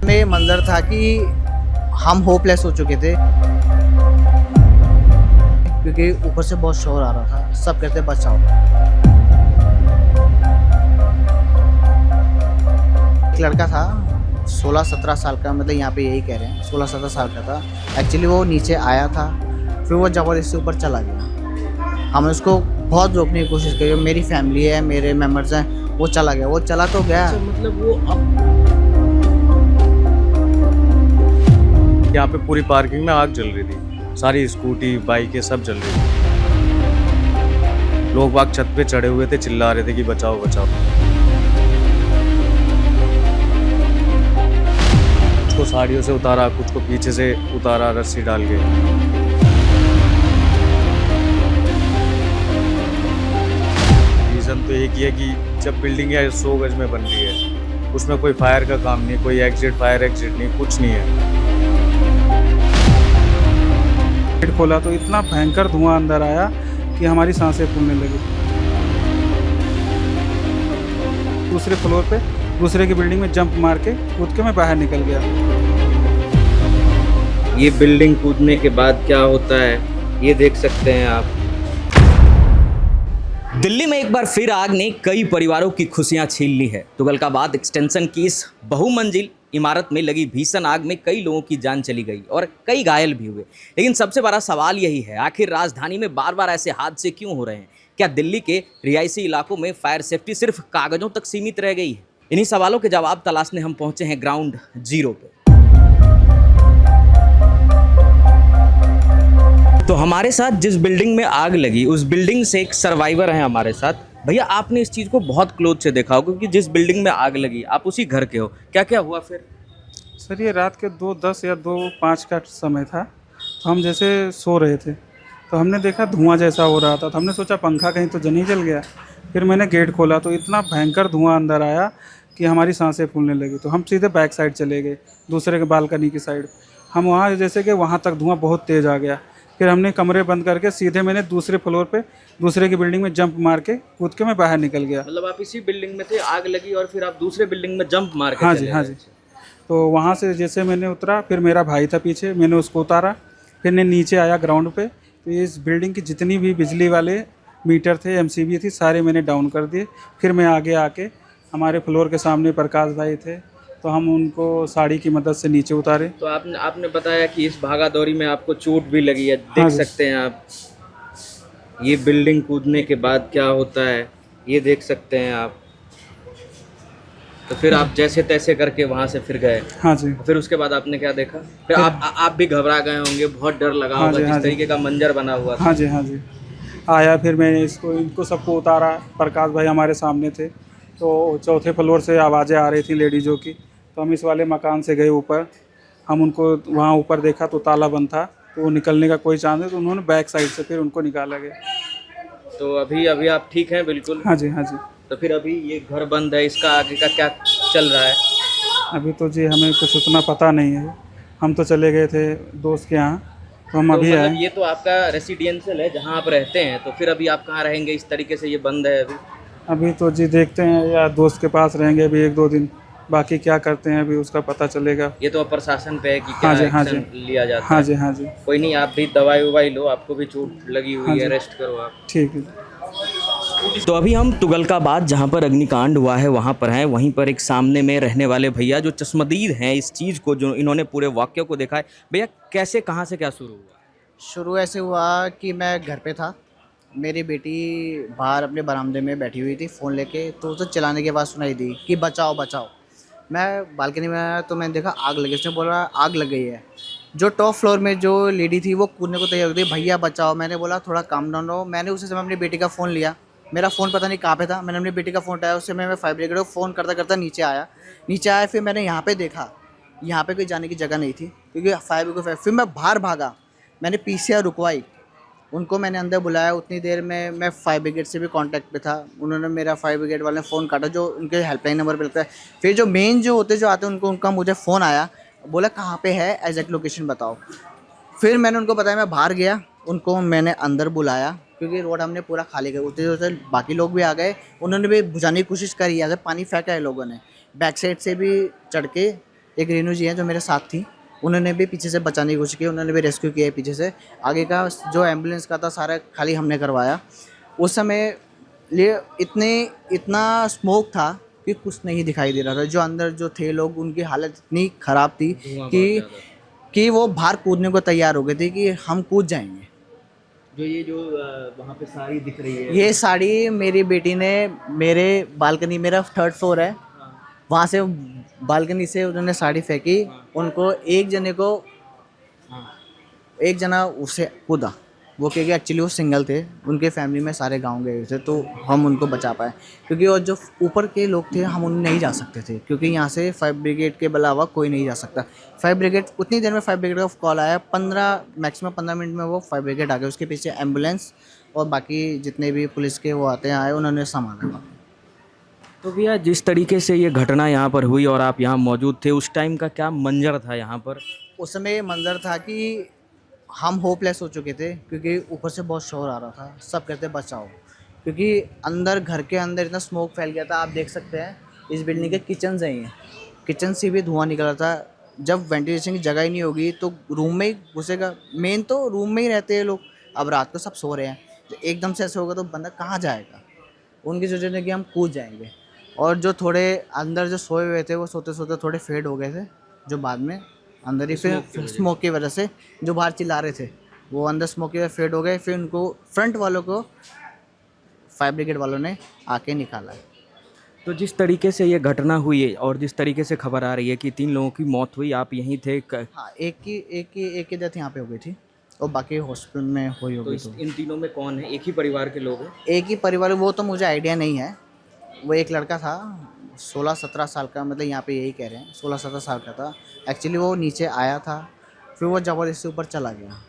में ये मंजर था कि हम होपलेस हो चुके थे क्योंकि ऊपर से बहुत शोर आ रहा था। सब कहते बचाओ। एक लड़का था 16-17 साल का, मतलब यहाँ पे यही कह रहे हैं 16-17 साल का था। एक्चुअली वो नीचे आया था, फिर वो ज़बरदस्ती ऊपर चला गया। हमने उसको बहुत रोकने की कोशिश करी, मेरी फैमिली है, मेरे मेम्बर्स हैं, वो चला गया। वो चला तो गया। अच्छा, मतलब वो अब यहाँ पे पूरी पार्किंग में आग जल रही थी, सारी स्कूटी बाइकें सब जल रही थी। लोग बाग छत पे चढ़े हुए थे, चिल्ला रहे थे कि बचाओ बचाओ। कुछ को साड़ियों से उतारा, कुछ को पीछे से उतारा रस्सी डाल के। रीज़न तो एक ही है कि जब बिल्डिंग या 100 गज में बन रही है, उसमें कोई फायर का काम नहीं, कोई एग्जिट फायर एग्जिट नहीं, कुछ नहीं है। गेट खोला तो इतना भयंकर धुआं अंदर आया कि हमारी सांसें फूलने लगी। दूसरे फ्लोर पे दूसरे की बिल्डिंग में जंप मार के कूद के मैं बाहर निकल गया। ये बिल्डिंग कूदने के बाद क्या होता है ये देख सकते हैं आप। दिल्ली में एक बार फिर आग ने कई परिवारों की खुशियां छीन ली है। तुगलकाबाद एक्सटेंशन की इस बहुमंजिल इमारत में लगी भीषण आग में कई लोगों की जान चली गई और कई घायल भी हुए। लेकिन सबसे बड़ा सवाल यही है, आखिर राजधानी में बार बार ऐसे हादसे क्यों हो रहे हैं? क्या दिल्ली के रिहायशी इलाकों में फायर सेफ्टी सिर्फ कागजों तक सीमित रह गई है? इन्हीं सवालों के जवाब तलाशने हम पहुंचे हैं ग्राउंड जीरो पे। तो हमारे साथ जिस बिल्डिंग में आग लगी उस बिल्डिंग से एक सर्वाइवर है हमारे साथ। भैया, आपने इस चीज़ को बहुत क्लोज से देखा होगा क्योंकि जिस बिल्डिंग में आग लगी आप उसी घर के हो। क्या क्या हुआ फिर? सर ये रात के 2:10 या 2:05 का समय था। तो हम जैसे सो रहे थे तो हमने देखा धुआं जैसा हो रहा था, तो हमने सोचा पंखा कहीं तो नहीं जल गया। फिर मैंने गेट खोला तो इतना भयंकर धुआं अंदर आया कि हमारी सांसें फूलने लगी। तो हम सीधे बैक साइड चले गए, दूसरे के बालकनी की साइड। हम वहाँ जैसे कि वहाँ तक धुआं बहुत तेज़ आ गया। फिर हमने कमरे बंद करके सीधे मैंने दूसरे फ्लोर पे दूसरे की बिल्डिंग में जंप मार के कूद के मैं बाहर निकल गया। मतलब आप इसी बिल्डिंग में थे, आग लगी और फिर आप दूसरे बिल्डिंग में जंप मार के हाँ चले जी, हाँ गए। जी। तो वहाँ से जैसे मैंने उतरा, फिर मेरा भाई था पीछे, मैंने उसको उतारा। फिर मैं नीचे आया ग्राउंड पे, तो इस बिल्डिंग की जितनी भी बिजली वाले मीटर थे, एमसीबी थी, सारे मैंने डाउन कर दिए। फिर मैं आगे आके हमारे फ्लोर के सामने प्रकाश भाई थे, तो हम उनको साड़ी की मदद से नीचे उतारे। तो आपने बताया कि इस भागा दौड़ी में आपको चोट भी लगी है। हाँ देख जी। सकते हैं आप, ये बिल्डिंग कूदने के बाद क्या होता है ये देख सकते हैं आप। तो फिर आप जैसे तैसे करके वहां से फिर गए। हाँ जी, फिर उसके बाद आपने क्या देखा? फिर आप भी घबरा गए होंगे, बहुत डर लगा हाँ होगा जी, हाँ जिस जी। तरीके का मंजर बना हुआ था। हाँ जी, हाँ जी। आया, फिर मैंने इनको सबको उतारा। प्रकाश भाई हमारे सामने थे, तो चौथे फ्लोर से आवाज़ें आ रही थी लेडीज़ों की। तो हम इस वाले मकान से गए ऊपर। हम उनको वहाँ ऊपर देखा तो ताला बंद था, तो वो निकलने का कोई चांस नहीं, तो उन्होंने बैक साइड से फिर उनको निकाला गया। तो अभी आप ठीक हैं बिल्कुल? हाँ जी, हाँ जी। तो फिर अभी ये घर बंद है, इसका आगे का क्या चल रहा है? अभी तो जी हमें कुछ उतना पता नहीं है। हम तो चले गए थे दोस्त के यहाँ, तो हम तो अभी मतलब आए। ये तो आपका रेसिडेंशियल है जहाँ आप रहते हैं, तो फिर अभी आप कहाँ रहेंगे? इस तरीके से ये बंद है अभी। अभी तो जी देखते हैं, या दोस्त के पास रहेंगे अभी 1-2 दिन। बाकी क्या करते हैं अभी उसका पता चलेगा। ये तो अब प्रशासन पे है कि क्या हाँ जी, हाँ जी। एक्शन लिया जाता हाँ है। जी, हाँ जी। कोई नहीं, आप भी दवाई उवाई लो, आपको भी चोट लगी हाँ हुई जी। है, रेस्ट करो आप। ठीक है। तो अभी हम तुगलकाबाद जहाँ पर अग्निकांड हुआ है वहाँ पर हैं। वहीं पर एक सामने में रहने वाले भैया जो चश्मदीद हैं इस चीज़ को, जो इन्होंने पूरे वाक्य को देखा है। भैया, कैसे कहाँ से क्या शुरू हुआ? शुरू ऐसे हुआ कि मैं घर पे था, मेरी बेटी बाहर अपने बरामदे में बैठी हुई थी फ़ोन लेके, तो उसे चिल्लाने की आवाज़ सुनाई दी कि बचाओ बचाओ। मैं बालकनी में आया तो मैंने देखा आग लगी। उसने बोला आग लग गई है। जो टॉप फ्लोर में जो लेडी थी वो कूदने को तैयार हो गई, भैया बचाओ। मैंने बोला थोड़ा काम डाउन रहो। मैंने उसी समय अपनी बेटी का फ़ोन लिया, मेरा फ़ोन पता नहीं कहाँ पे था। मैंने अपनी बेटी का फ़ोन उठाया, उससे मैं फायर ब्रिगेड को फ़ोन करता करता नीचे आया। फिर मैंने यहाँ पे देखा, यहाँ पे कोई जाने की जगह नहीं थी क्योंकि फायर ब्रिगेड। फिर मैं बाहर भागा, मैंने पीसीआर रुकवाई, उनको मैंने अंदर बुलाया। उतनी देर में मैं फायर ब्रिगेड से भी कांटेक्ट पे था। उन्होंने मेरा फायर ब्रिगेड वाले ने फ़ोन काटा, जो उनके हेल्पलाइन नंबर पे लगता है। फिर जो मेन जो आते हैं उनका मुझे फ़ोन आया, बोला कहाँ पे है, एग्जैक्ट लोकेशन बताओ। फिर मैंने उनको बताया, मैं बाहर गया, उनको मैंने अंदर बुलाया क्योंकि रोड हमने पूरा खाली कर। उतनी देर से बाकी लोग भी आ गए, उन्होंने भी बुझाने की कोशिश करी। अगर पानी फेंका है लोगों ने, बैक साइड से भी चढ़ के एक रेनू जी हैं जो मेरे साथ थी, उन्होंने भी पीछे से बचाने की कोशिश की, उन्होंने भी रेस्क्यू किया है पीछे से। आगे का जो एम्बुलेंस का था सारा खाली हमने करवाया। उस समय लिए इतना स्मोक था कि कुछ नहीं दिखाई दे रहा था। जो अंदर जो थे लोग, उनकी हालत इतनी ख़राब थी कि वो बाहर कूदने को तैयार हो गए थे कि हम कूद जाएंगे। जो वहाँ पे साड़ी दिख रही है, ये साड़ी मेरी बेटी ने मेरे बालकनी, मेरा 3rd फ्लोर है, वहाँ से बालकनी से उन्होंने साड़ी फेंकी। उनको एक जना उसे कूदा, वो क्योंकि एक्चुअली वो सिंगल थे, उनके फैमिली में सारे गांव गए हुए थे, तो हम उनको बचा पाए। क्योंकि और जो ऊपर के लोग थे हम उन नहीं जा सकते थे, क्योंकि यहाँ से फायर ब्रिगेड के अलावा कोई नहीं जा सकता। फायर ब्रिगेड उतनी देर में फायर ब्रिगेड का कॉल आया, मैक्सिमम 15 मिनट में वो फायर ब्रिगेड आ गए। उसके पीछे एम्बुलेंस और बाकी जितने भी पुलिस के वो आते हैं आए, उन्होंने संभाला। तो भैया जिस तरीके से ये घटना यहाँ पर हुई और आप यहाँ मौजूद थे, उस टाइम का क्या मंजर था यहाँ पर? उस समय ये मंजर था कि हम होपलेस हो चुके थे, क्योंकि ऊपर से बहुत शोर आ रहा था, सब कहते बचाओ, क्योंकि अंदर घर के अंदर इतना स्मोक फैल गया था। आप देख सकते हैं इस बिल्डिंग के किचन से ही हैं, किचन से भी धुआं निकल रहा था। जब वेंटिलेशन की जगह ही नहीं होगी तो रूम में ही घुसेगा, मेन तो रूम में ही रहते हैं लोग। अब रात को सब सो रहे हैं, तो एकदम से ऐसे होगा तो बंदा कहाँ जाएगा। उनकी सोचे थे कि हम कूद जाएंगे, और जो थोड़े अंदर जो सोए हुए थे वो सोते सोते थोड़े फेड हो गए थे, जो बाद में अंदर ही फिर स्मोक की वजह से जो बाहर चिल्ला रहे थे वो अंदर स्मोक की वजह से फेड हो गए। फिर उनको फ्रंट वालों को फायर ब्रिगेड वालों ने आके निकाला है। तो जिस तरीके से ये घटना हुई है और जिस तरीके से खबर आ रही है कि 3 लोगों की मौत हुई, आप यहीं थे हाँ, एक की डेथ यहाँ पे हो गई थी और बाकी हॉस्पिटल में हुई हो तो गई। तो इन तीनों में कौन है? एक ही परिवार के लोग हैं? एक ही परिवार, वो तो मुझे आइडिया नहीं है। वो एक लड़का था 16-17 साल का, मतलब यहाँ पे यही कह रहे हैं 16-17 साल का था। एक्चुअली वो नीचे आया था, फिर वो ज़बरदस्ती ऊपर चला गया।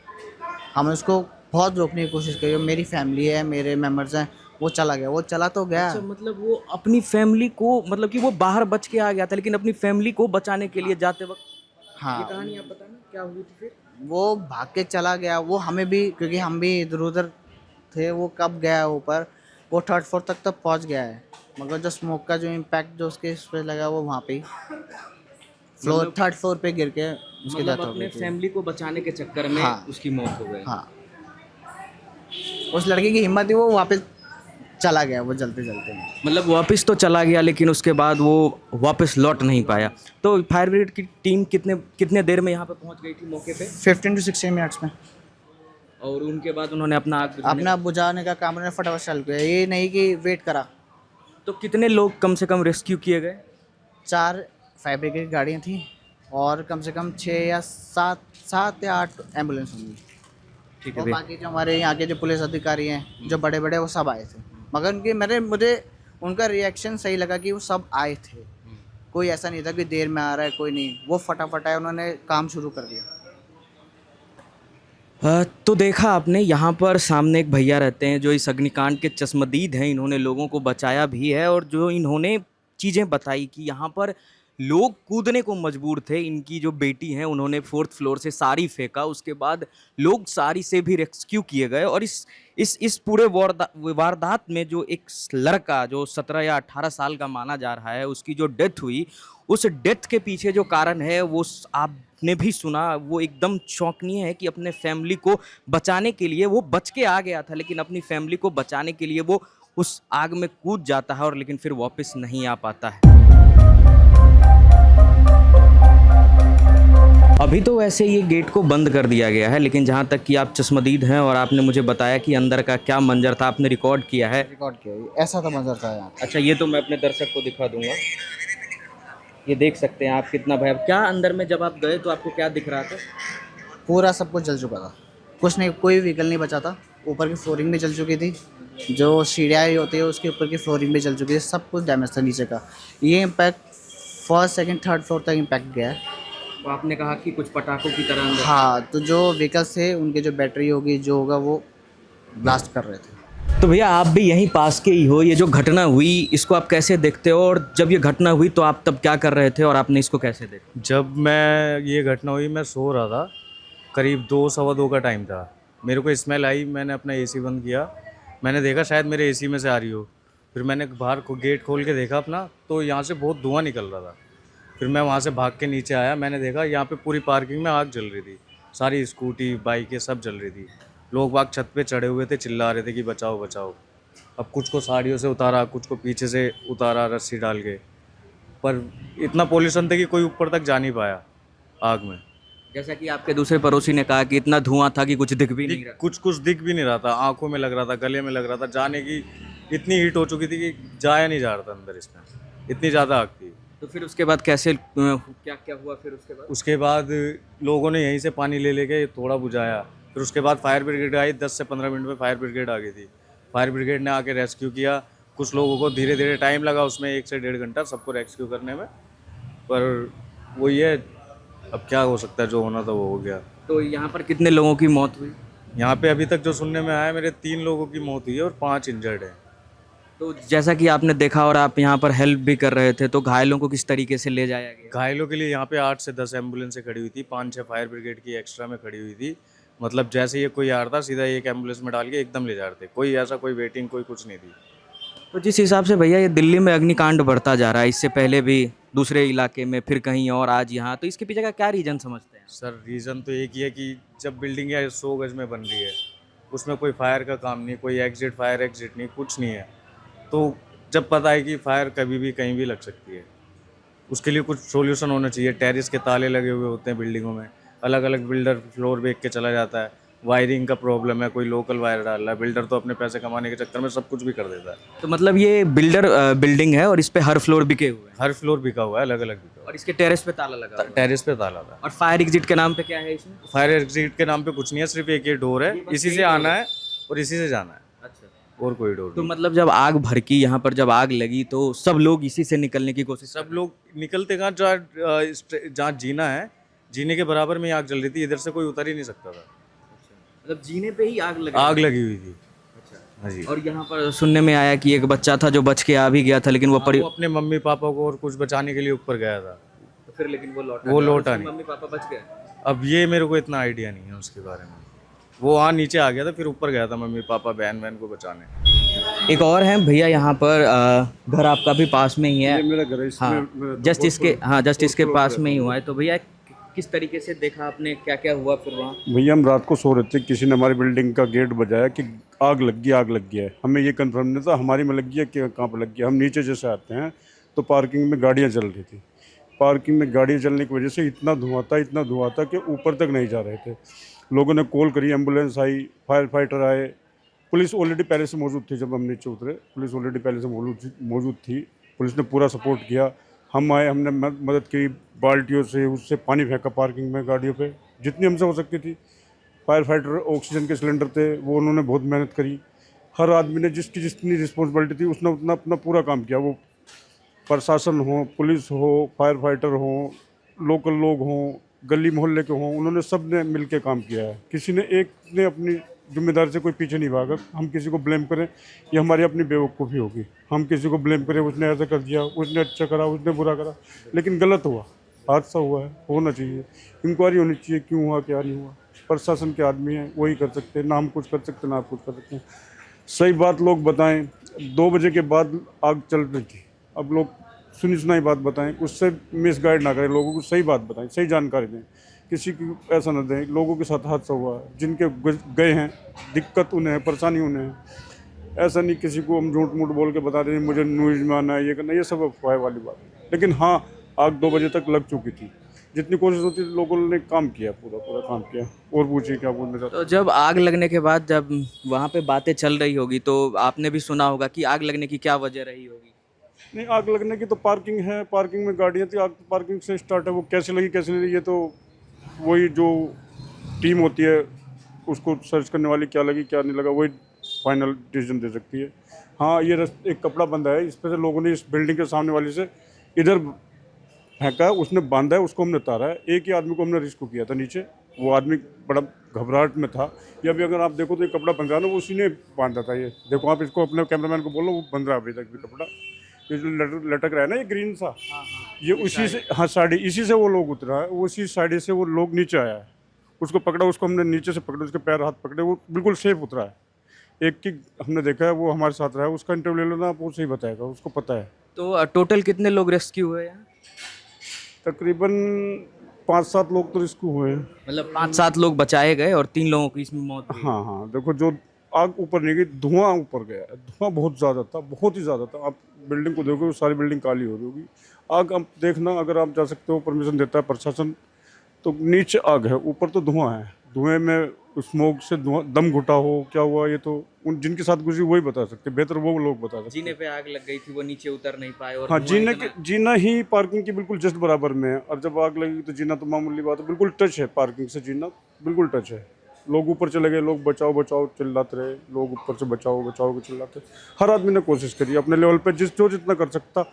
हमने उसको बहुत रोकने की कोशिश करी, मेरी फैमिली है, मेरे मेम्बर्स हैं, वो चला गया। वो चला तो गया। अच्छा, मतलब वो अपनी फैमिली को, मतलब कि वो बाहर बच के आ गया था, लेकिन अपनी फैमिली को बचाने के लिए जाते वक्त ये हाँ, कहानी आप बताना क्या हुई थी फिर? वो भाग के चला गया। वो हमें भी, क्योंकि हम भी इधर उधर थे, वो कब गया ऊपर, वो 3rd फ्लोर तक तो पहुंच गया है, मगर जो स्मोक का जो इम्पैक्ट जो उसके इस पे लगा वो वहाँ पे ही 3rd फ्लोर पे गिर के उसकी मतलब डेथ हो अपने गई थी। फैमिली को बचाने के चक्कर में हाँ। उसकी मौत हो गई। हाँ, उस लड़के की हिम्मत थी, वो वहाँ पे चला गया, वो जलते जलते में। मतलब वापस तो चला गया, लेकिन उसके बाद वो वापस लौट नहीं पाया। तो फायर ब्रिगेड की टीम कितने देर में यहाँ पे पहुँच गई थी मौके पे? 15 to 16 मिनट्स में और उनके बाद उन्होंने अपना आग बुझाने अपना बुझाने का काम उन्होंने फटाफट चालू किया, ये नहीं कि वेट करा। तो कितने लोग कम से कम रेस्क्यू किए गए? 4 फायर ब्रिगेड गाड़ियाँ थी और कम से कम 6 या 7 या 8 एम्बुलेंस होंगी। ठीक है और भैया। बाकी जो हमारे यहाँ के जो पुलिस अधिकारी हैं जो बड़े बड़े, वो सब आए थे। मगर मुझे उनका रिएक्शन सही लगा कि वो सब आए थे। कोई ऐसा नहीं था कि देर में आ रहा है, कोई नहीं, वो फटाफट आए, उन्होंने काम शुरू कर दिया। तो देखा आपने, यहाँ पर सामने एक भैया रहते हैं जो इस अग्निकांड के चश्मदीद हैं। इन्होंने लोगों को बचाया भी है, और जो इन्होंने चीज़ें बताई कि यहाँ पर लोग कूदने को मजबूर थे। इनकी जो बेटी हैं उन्होंने 4th फ्लोर से साड़ी फेंका, उसके बाद लोग साड़ी से भी रेस्क्यू किए गए। और इस पूरे वारदात में जो एक लड़का जो 17 या 18 साल का माना जा रहा है, उसकी जो डेथ हुई, उस डेथ के पीछे जो कारण है वो आपने भी सुना। वो एकदम शौकनीय है कि अपने फैमिली को बचाने के लिए वो बच के आ गया था, लेकिन अपनी फैमिली को बचाने के लिए वो उस आग में कूद जाता है और लेकिन फिर वापस नहीं आ पाता है। अभी तो वैसे ये गेट को बंद कर दिया गया है, लेकिन जहाँ तक कि आप चश्मदीद हैं और आपने मुझे बताया कि अंदर का क्या मंजर था, आपने रिकॉर्ड किया है। रिकॉर्ड किया, ऐसा तो मंजर था यहाँ। अच्छा, ये तो मैं अपने दर्शक को दिखा दूंगा। ये देख सकते हैं आप कितना भय। क्या अंदर में जब आप गए तो आपको क्या दिख रहा था? पूरा सब कुछ जल चुका था, कुछ नहीं, कोई व्हीकल नहीं बचा था। ऊपर की फ्लोरिंग भी जल चुकी थी, जो सीढ़ियाँ होती है उसके ऊपर की फ्लोरिंग भी जल चुकी थी, सब कुछ डैमेज था नीचे का। ये impact 1st, 2nd, 3rd floor तक इम्पैक्ट गया है। तो आपने कहा कि कुछ पटाखों की तरह अंदर। हाँ, तो जो व्हीकल्स थे उनके जो बैटरी होगी जो होगा वो ब्लास्ट कर रहे थे। तो भैया आप भी यहीं पास के ही हो, ये जो घटना हुई इसको आप कैसे देखते हो, और जब ये घटना हुई तो आप तब क्या कर रहे थे और आपने इसको कैसे देखा? जब ये घटना हुई मैं सो रहा था, करीब 2 सवा 2 का टाइम था। मेरे को स्मेल आई, मैंने अपना एसी बंद किया, मैंने देखा शायद मेरे एसी में से आ रही हो। फिर मैंने बाहर को गेट खोल के देखा अपना, तो यहाँ से बहुत धुआं निकल रहा था। फिर मैं वहाँ से भाग के नीचे आया, मैंने देखा यहाँ पे पूरी पार्किंग में आग जल रही थी, सारी स्कूटी बाइकें सब जल रही थी। लोग बाग छत पे चढ़े हुए थे, चिल्ला रहे थे कि बचाओ बचाओ। अब कुछ को साड़ियों से उतारा, कुछ को पीछे से उतारा रस्सी डाल के, पर इतना पॉल्यूशन था कि कोई ऊपर तक जा नहीं पाया आग में। जैसा कि आपके दूसरे पड़ोसी ने कहा कि इतना धुआं था कि कुछ दिख भी नहीं रहा। कुछ दिख भी नहीं रहा था, आंखों में लग रहा था, गले में लग रहा था, जाने की इतनी हीट हो चुकी थी कि जाया नहीं जा रहा था अंदर, इसमें इतनी ज़्यादा आग थी। तो फिर उसके बाद कैसे क्या क्या हुआ फिर उसके बाद? उसके बाद लोगों ने यहीं से पानी ले लेके थोड़ा बुझाया। फिर उसके बाद फायर ब्रिगेड आई, 10 से 15 मिनट में फायर ब्रिगेड आ गई थी। फायर ब्रिगेड ने आके रेस्क्यू किया। कुछ लोगों को धीरे धीरे टाइम लगा उसमें, 1 से 1.5 घंटा सबको रेस्क्यू करने में, पर वही है, अब क्या हो सकता है, जो होना था वो हो गया। तो यहाँ पर कितने लोगों की मौत हुई? यहाँ पे अभी तक जो सुनने में आया, मेरे 3 लोगों की मौत हुई है और 5 इंजर्ड हैं। तो जैसा कि आपने देखा और आप यहाँ पर हेल्प भी कर रहे थे, तो घायलों को किस तरीके से ले जाया गया? घायलों के लिए यहाँ पे 8 से 10 एम्बुलेंसें खड़ी हुई थी, 5-6 फायर ब्रिगेड की एक्स्ट्रा में खड़ी हुई थी। मतलब जैसे ये कोई आ रहा था, सीधा एक एम्बुलेंस में डाल के एकदम ले जा रहे थे, कोई ऐसा कोई वेटिंग कोई कुछ नहीं थी। तो जिस हिसाब से भैया ये दिल्ली में अग्निकांड बढ़ता जा रहा है, इससे पहले भी दूसरे इलाके में, फिर कहीं और, आज यहाँ, तो इसके पीछे का क्या रीज़न समझते हैं? सर रीज़न तो एक ही है कि जब बिल्डिंग 100 गज में बन रही है, उसमें कोई फायर का काम नहीं, कोई एग्जिट फायर एग्जिट नहीं, कुछ नहीं है, तो जब पता है कि फायर कभी भी कहीं भी लग सकती है, उसके लिए कुछ सॉल्यूशन होना चाहिए। टेरेस के ताले लगे हुए होते हैं बिल्डिंगों में, अलग अलग बिल्डर फ्लोर बेच के चला जाता है। वायरिंग का प्रॉब्लम है, कोई लोकल वायर डाल रहा है, बिल्डर तो अपने पैसे कमाने के चक्कर में सब कुछ भी कर देता है। तो मतलब ये बिल्डिंग है और इस पे हर फ्लोर बिके हुए हैं हर फ्लोर बिका हुआ है, अलग अलग बिका हुआ और इसके टेरेस पे ताला लगा हुआ है। है। टेरेस पे ताला था। और फायर एग्जिट के नाम पे क्या है इसमें? फायर एग्जिट के नाम पे कुछ नहीं है, सिर्फ एक ये डोर है, इसी से आना है और इसी से जाना है, अच्छा। और कोई डोर तो नहीं। मतलब जब आग भड़की यहाँ पर, जब आग लगी तो सब लोग इसी से निकलने की कोशिश सब लोग निकलते कहाँ, जहाँ जीना है, जीने के बराबर में ही आग जल रही थी, इधर से कोई उतर ही नहीं सकता था। मतलब जीने पे ही आग लगी? आग लगी हुई थी। अच्छा। हाँ जी। और यहाँ पर सुनने में आया कि एक बच्चा था जो बच के आ भी गया था, लेकिन वो वो अपने मम्मी पापा को और कुछ बचाने के लिए ऊपर गया था, तो फिर लेकिन वो वो लौटा नहीं। मम्मी पापा बच गए? अब ये मेरे को इतना आइडिया नहीं है उसके बारे में। वो वहाँ नीचे आ गया था, फिर ऊपर गया था मम्मी पापा बहन बहन को बचाने। एक और है भैया यहाँ पर, घर आपका भी पास में ही है? मेरा घर है, हाँ, जस्ट इसके पास में ही हुआ है। तो भैया किस तरीके से देखा आपने, क्या क्या हुआ फिर वहाँ? भैया हम रात को सो रहे थे, किसी ने हमारी बिल्डिंग का गेट बजाया कि आग लग गया है। हमें ये कंफर्म नहीं था हमारी में लग गया कि कहाँ पर लग गया। हम नीचे जैसे आते हैं तो पार्किंग में गाड़ियाँ चल रही थी। पार्किंग में गाड़ियाँ चलने की वजह से इतना धुआं था कि ऊपर तक नहीं जा रहे थे। लोगों ने कॉल करी, एम्बुलेंस आई, फायर फाइटर आए, पुलिस ऑलरेडी पहले से मौजूद थी। जब हम नीचे उतरे पुलिस ऑलरेडी पहले से मौजूद थी। पुलिस ने पूरा सपोर्ट किया। हम आए, हमने मदद की, बाल्टियों से उससे पानी फेंका पार्किंग में गाड़ियों पे जितनी हमसे हो सकती थी। फायर फाइटर ऑक्सीजन के सिलेंडर थे, वो उन्होंने बहुत मेहनत करी। हर आदमी ने जिसकी जितनी रिस्पॉन्सिबिलिटी थी उसने उतना अपना पूरा काम किया। वो प्रशासन हो, पुलिस हो, फायर फाइटर हो, लोकल लोग हों, गली मोहल्ले के हों, उन्होंने सब ने मिल के काम किया है। किसी ने एक ने अपनी जिम्मेदारी से कोई पीछे नहीं भागा। हम किसी को ब्लेम करें ये हमारी अपनी बेवकूफ़ी होगी। हम किसी को ब्लेम करें उसने ऐसा कर दिया, उसने अच्छा करा, उसने बुरा करा, लेकिन गलत हुआ, हादसा हुआ है, होना चाहिए, इंक्वायरी होनी चाहिए, क्यों हुआ क्या नहीं हुआ। प्रशासन के आदमी हैं, वही कर सकते हैं, ना हम कुछ कर सकते ना आप कुछ कर सकते हैं। सही बात लोग बताएं। 2 बजे के बाद आग चल रही थी, अब लोग सुनी सुनाई बात बताएं, उससे मिसगाइड ना करें, लोगों को सही बात बताएं, सही जानकारी दें, किसी की ऐसा न दें। लोगों के साथ हादसा हुआ है, जिनके गए हैं, दिक्कत उन्हें है, परेशानी उन्हें है। ऐसा नहीं किसी को हम झूठ मूठ बोल के बता दें मुझे न्यूज़ में आना है, ये करना, ये सब अफवाह वाली बात है। लेकिन हाँ, आग 2 बजे तक लग चुकी थी। जितनी कोशिश होती थी लोगों ने काम किया, पूरा काम किया। और पूछिए क्या बोलना चाहते। तो जब आग लगने के बाद, जब वहाँ पे बातें चल रही होगी, तो आपने भी सुना होगा कि आग लगने की क्या वजह रही होगी? नहीं, आग लगने की तो पार्किंग है, पार्किंग में गाड़ियाँ थी, आग तो पार्किंग से स्टार्ट है। वो कैसे लगी ये तो वही जो टीम होती है उसको सर्च करने वाली, क्या लगी क्या नहीं लगा, वही फाइनल डिसीजन दे सकती है। हाँ, ये एक कपड़ा बंधा है, इस पर से लोगों ने इस बिल्डिंग के सामने वाली से इधर फेंका है, उसने बांधा है, उसको हमने उतारा है। एक ही आदमी को हमने रेस्क्यू किया था नीचे, वो आदमी बड़ा घबराहट में था। या भी अगर आप देखो तो ये कपड़ा बंध रहा है ना, वो उसी ने बांधा था। ये देखो आप इसको अपने कैमरामैन को बोलो, वो बंध रहा है अभी तक भी कपड़ा। ये जो लटक रहा है ना, ये ग्रीन सा, ये उसी से, हाँ साड़ी, इसी से वो लोग उतरा है, उसी साड़ी से वो लोग नीचे आया है। उसको पकड़ा, उसको हमने नीचे से पकड़ा, उसके पैर हाथ पकड़े, वो बिल्कुल सेफ उतरा है। एक की हमने देखा है, वो हमारे साथ रहा है, उसका इंटरव्यू ले लो ना, आप वो सही बताएगा, उसको पता है। तो टोटल कितने लोग रेस्क्यू हुए यहाँ? तकरीबन 5-7 लोग तो रेस्क्यू हुए हैं। मतलब 5-7 लोग बचाए गए और 3 लोगों की इसमें मौत हुई। हाँ हाँ, देखो जो आग ऊपर नहीं गई, धुआं ऊपर गया है। धुआं बहुत ज़्यादा था, बहुत ही ज़्यादा था। आप बिल्डिंग को देखोगे, सारी बिल्डिंग काली हो रही होगी। आग आप देखना, अगर आप जा सकते हो, परमिशन देता है प्रशासन, तो नीचे आग है, ऊपर तो धुआं है। धुएं में स्मोक से धुआं, दम घुटा हो, क्या हुआ ये तो उन जिनके साथ गुजरी वही बता सकते, बेहतर वो लोग बता सकते। जीने पे आग लग गई थी, वो नीचे उतर नहीं पाए और हाँ, धुआं जीना ही पार्किंग की बिल्कुल जस्ट बराबर में है, और जब आग लगी तो जीना तो मामूली बात है, बिल्कुल टच है पार्किंग से, जीना बिल्कुल टच है। लोग ऊपर चले गए, लोग बचाओ बचाओ चिल्लाते रहे, लोग ऊपर से बचाओ बचाओ के चिल्लाते। हर आदमी ने कोशिश करी अपने लेवल पे, जो जितना कर सकता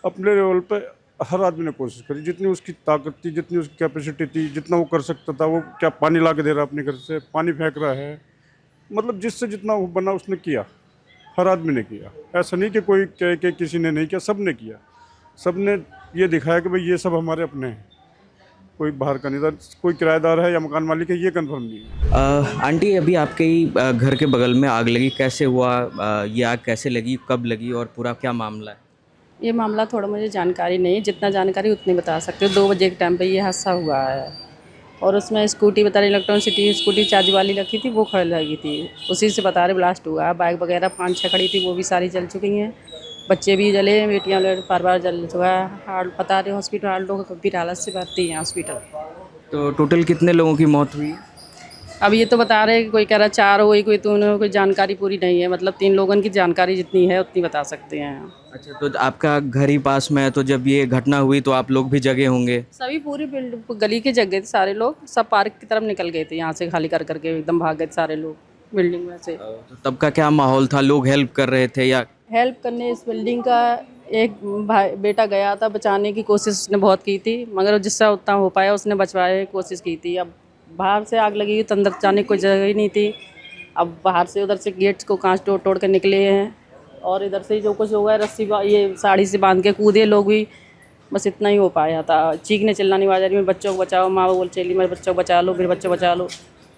अपने लेवल पे, हर आदमी ने कोशिश करी, जितनी उसकी ताकत थी, जितनी उसकी कैपेसिटी थी, जितना वो कर सकता था। वो क्या पानी ला के दे रहा है अपने घर से, पानी फेंक रहा है, मतलब जिससे जितना वो बना उसने किया, हर आदमी ने किया। ऐसा नहीं कि कोई कह के किसी ने नहीं किया, सब ने किया। सब ने ये दिखाया कि भाई ये सब हमारे अपने हैं, कोई बाहर का नहीं था, कोई किराएदार है या मकान मालिक है ये कंफर्म नहीं है। आंटी, अभी आपके ही घर के बगल में आग लगी, कैसे हुआ? ये आग कैसे लगी, कब लगी और पूरा क्या मामला है? ये मामला थोड़ा मुझे जानकारी नहीं है, जितना जानकारी उतनी बता सकते हो। 2 बजे के टाइम पे ये हादसा हुआ है, और उसमें स्कूटी बता रही, इलेक्ट्रॉनिसिटी स्कूटी चार्ज वाली रखी थी, वो खड़ी लगी थी, उसी से बता रहे ब्लास्ट हुआ। बाइक वगैरह 5-6 खड़ी थी, वो भी सारी जल चुकी हैं। बच्चे भी जले, बेटियाँ बार जल चुका है। हाल बता रहे हॉस्पिटल, हाल लोग गंभीर हालत से भर्ती हैं हॉस्पिटल। तो टोटल कितने लोगों की मौत हुई? अब ये तो बता रहे हैं, कोई कह रहा 4 हुई, कोई तो उन्हें कोई जानकारी पूरी नहीं है, मतलब 3 लोगों की जानकारी जितनी है उतनी बता सकते हैं। अच्छा, तो आपका घर ही पास में है, तो जब ये घटना हुई तो आप लोग भी जगे होंगे? सभी पूरी गली के जग गए थे सारे लोग, सब पार्क की तरफ निकल गए थे, यहाँ से खाली कर करके एकदम भाग गए थे सारे लोग बिल्डिंग में से। तो तब का क्या माहौल था? लोग हेल्प कर रहे थे या? हेल्प करने इस बिल्डिंग का एक भाई बेटा गया था, बचाने की कोशिश उसने बहुत की थी, मगर जिससे उतना हो पाया उसने बचवाने की कोशिश की थी। अब बाहर से आग लगी तो अंदर जाने की कोई जगह ही नहीं थी। अब बाहर से उधर से गेट्स को कांच तोड़ तोड़ के निकले हैं, और इधर से जो कुछ हुआ है रस्सी ये साड़ी से बांध के कूदे लोग भी, बस इतना ही हो पाया था। चीखने चिल्लाने आवाज़ आ रही है, बच्चों को बचाओ, माँ बोल चली मेरे बच्चों को बचा लो, मेरे बच्चों को बचा लो,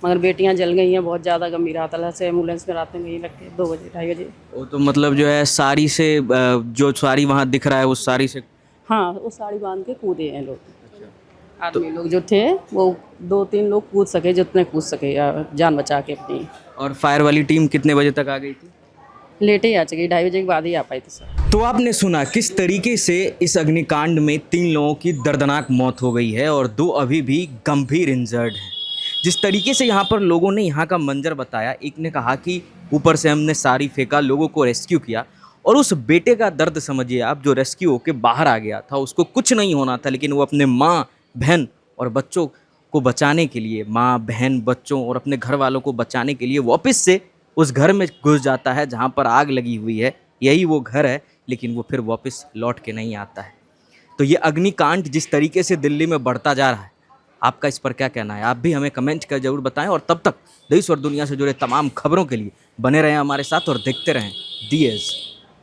मगर बेटियां जल गई हैं बहुत ज़्यादा गंभीर हालत से। एम्बुलेंस में रात में यही लगते 2 बजे 2:30 बजे। वो तो मतलब जो है साड़ी से, जो साड़ी वहाँ दिख रहा है उस साड़ी से? हाँ, वो साड़ी बांध के कूदे हैं लोग। आदमी लोग जो थे वो 2-3 लोग कूद सके, जितने कूद सके जान बचा के अपनी। और फायर वाली टीम कितने बजे तक आ गई थी? लेटे ही आ चुकी, 2:30 बजे के बाद ही आ पाई थी सर। तो आपने सुना किस तरीके से इस अग्निकांड में 3 लोगों की दर्दनाक मौत हो गई है और 2 अभी भी गंभीर इंजर्ड हैं। जिस तरीके से यहाँ पर लोगों ने यहाँ का मंजर बताया, एक ने कहा कि ऊपर से हमने सारी फेंका, लोगों को रेस्क्यू किया, और उस बेटे का दर्द समझिए आप, जो रेस्क्यू होके बाहर आ गया था, उसको कुछ नहीं होना था, लेकिन वो अपने माँ, बहन और बच्चों को बचाने के लिए, माँ, बहन, बच्चों और अपने घर वालों को बचाने के लिए वापस से उस घर में घुस जाता है जहाँ पर आग लगी हुई है। यही वो घर है, लेकिन वो फिर वापस लौट के नहीं आता है। तो ये अग्निकांड जिस तरीके से दिल्ली में बढ़ता जा रहा है, आपका इस पर क्या कहना है? आप भी हमें कमेंट कर जरूर बताएं, और तब तक देश और दुनिया से जुड़े तमाम खबरों के लिए बने रहें हमारे साथ और देखते रहें DS।